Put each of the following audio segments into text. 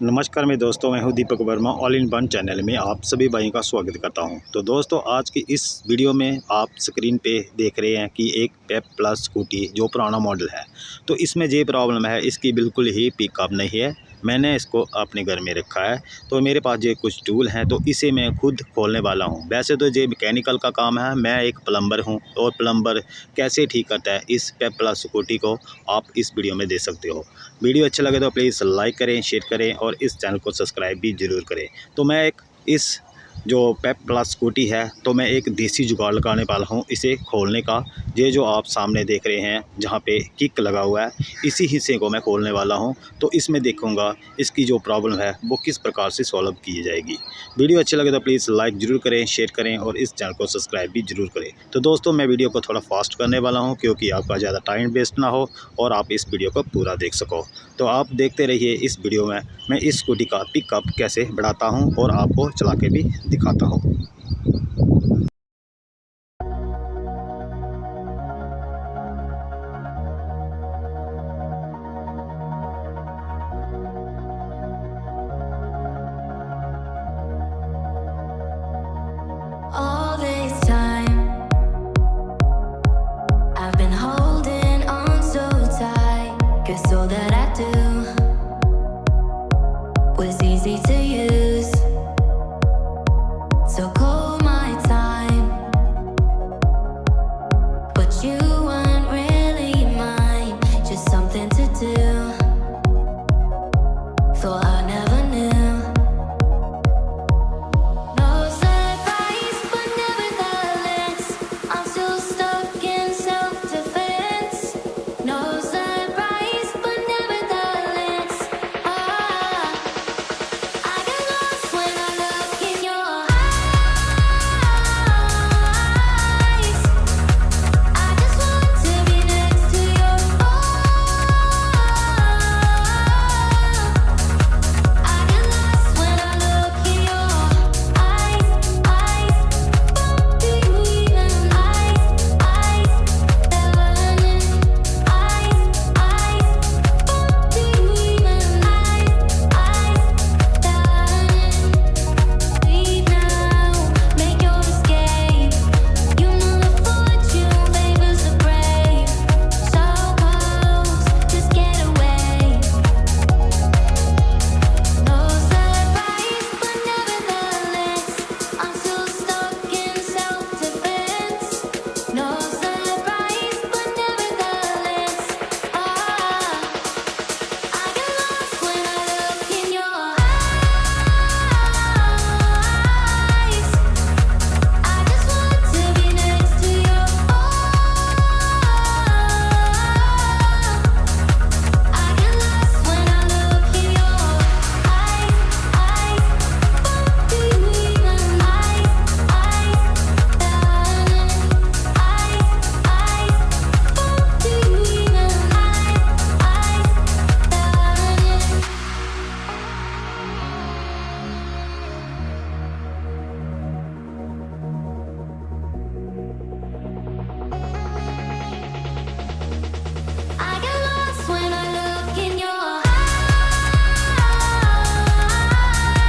नमस्कार मेरे दोस्तों, मैं हूं Deepak Verma. All in one channel में आप सभी भाइयों का स्वागत करता हूं। तो दोस्तों, आज की इस वीडियो में आप स्क्रीन पे देख रहे हैं कि एक पेप प्लस स्कूटी जो पुराना मॉडल है, तो इसमें ये प्रॉब्लम है, इसकी बिल्कुल ही पिकअप नहीं है। मैंने इसको अपने घर में रखा है, तो मेरे पास ये कुछ टूल हैं, तो इसे मैं खुद खोलने वाला हूं। वैसे तो ये मैकेनिकल का काम है, मैं एक प्लम्बर हूं, और प्लम्बर कैसे ठीक करता है इस पेप प्लस स्कूटी को आप इस वीडियो में देख सकते हो। वीडियो अच्छा लगे तो प्लीज़ लाइक करें, शेयर करें और इस चैनल को सब्सक्राइब भी ज़रूर करें। तो मैं एक इस जो पेप प्लस स्कूटी है, तो मैं एक देसी जुगाड़ लगाने वाला हूँ इसे खोलने का। ये जो आप सामने देख रहे हैं जहाँ पे किक लगा हुआ है, इसी हिस्से को मैं खोलने वाला हूँ। तो इसमें देखूँगा इसकी जो प्रॉब्लम है वो किस प्रकार से सॉल्व की जाएगी। वीडियो अच्छी लगे तो प्लीज़ लाइक ज़रूर करें, शेयर करें और इस चैनल को सब्सक्राइब भी ज़रूर करें। तो दोस्तों, मैं वीडियो को थोड़ा फास्ट करने वाला हूँ क्योंकि आपका ज़्यादा टाइम वेस्ट ना हो और आप इस वीडियो को पूरा देख सको। तो आप देखते रहिए इस वीडियो में मैं इस स्कूटी का पिकअप कैसे बढ़ाता हूं और आपको चला के भी दिखाता हूं। All this time, I've been holding on so tight, 'cause all that I do was easy to use. So call my time, but you weren't really mine, just something to do. Thought I never knew. No surprise, but nevertheless, I'm still stuck in self-defense. No surprise, but nevertheless, I get lost when I look in your eyes. I just want to be next to your I get lost when I look in your eyes. Do you even learning? Do you even leave now, make your escape. You know the fortune favors the brave. So close, just get away. No surprise, but nevertheless, I'm still stuck in self-defense. No surprise, but nevertheless, I get lost when I look in your eyes. I just want to be next to your I get lost when I look in your do you even do you even I get lost when I look in your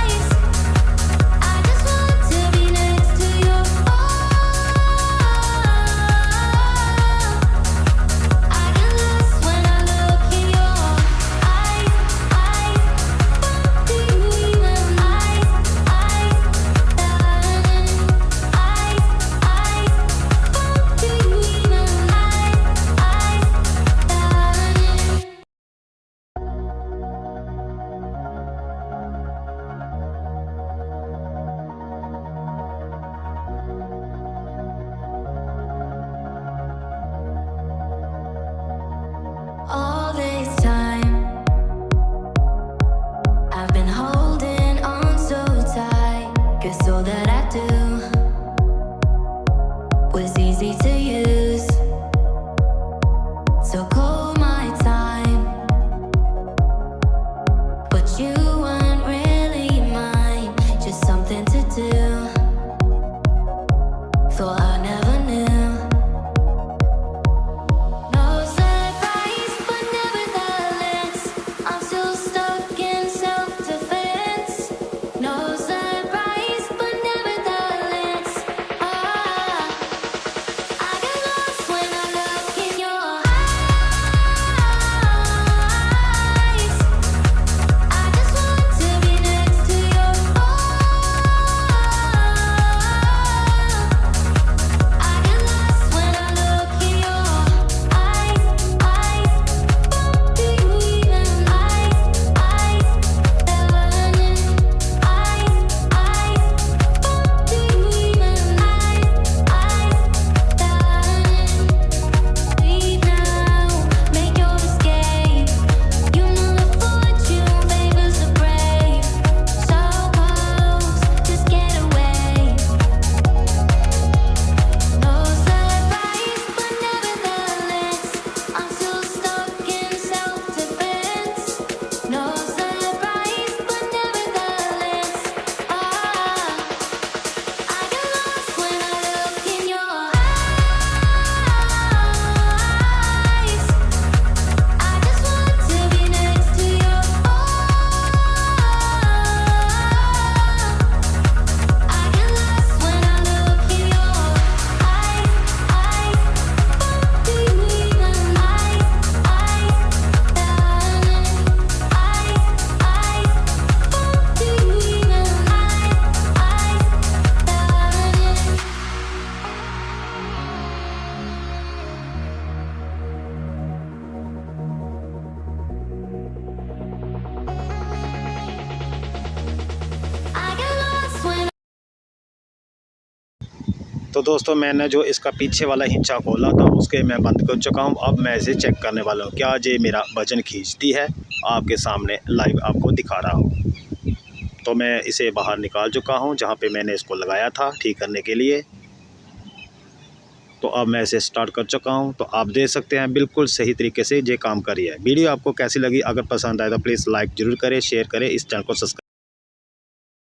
eyes. I just want to be next to your I get lost when I look in your do you even do you even All this time, I've been holding on so tight, 'cause all that I do was easy to use. So call my time, but you weren't really mine, just something to do. Thought I never knew. No surprise, but nevertheless, I'm still stuck in self-defense. तो दोस्तों मैंने जो इसका पीछे वाला हिंचा खोला था उसके मैं बंद कर चुका हूँ। अब मैं इसे चेक करने वाला हूँ क्या ये मेरा वजन खींचती है। आपके सामने लाइव आपको दिखा रहा हूँ। तो मैं इसे बाहर निकाल चुका हूँ जहाँ पे मैंने इसको लगाया था ठीक करने के लिए। तो अब मैं इसे स्टार्ट कर चुका हूँ। तो आप देख सकते हैं बिल्कुल सही तरीके से ये काम कर रही है। वीडियो आपको कैसी लगी? अगर पसंद आए तो प्लीज़ लाइक ज़रूर करें, शेयर करें, इस चैनल को सब्सक्राइब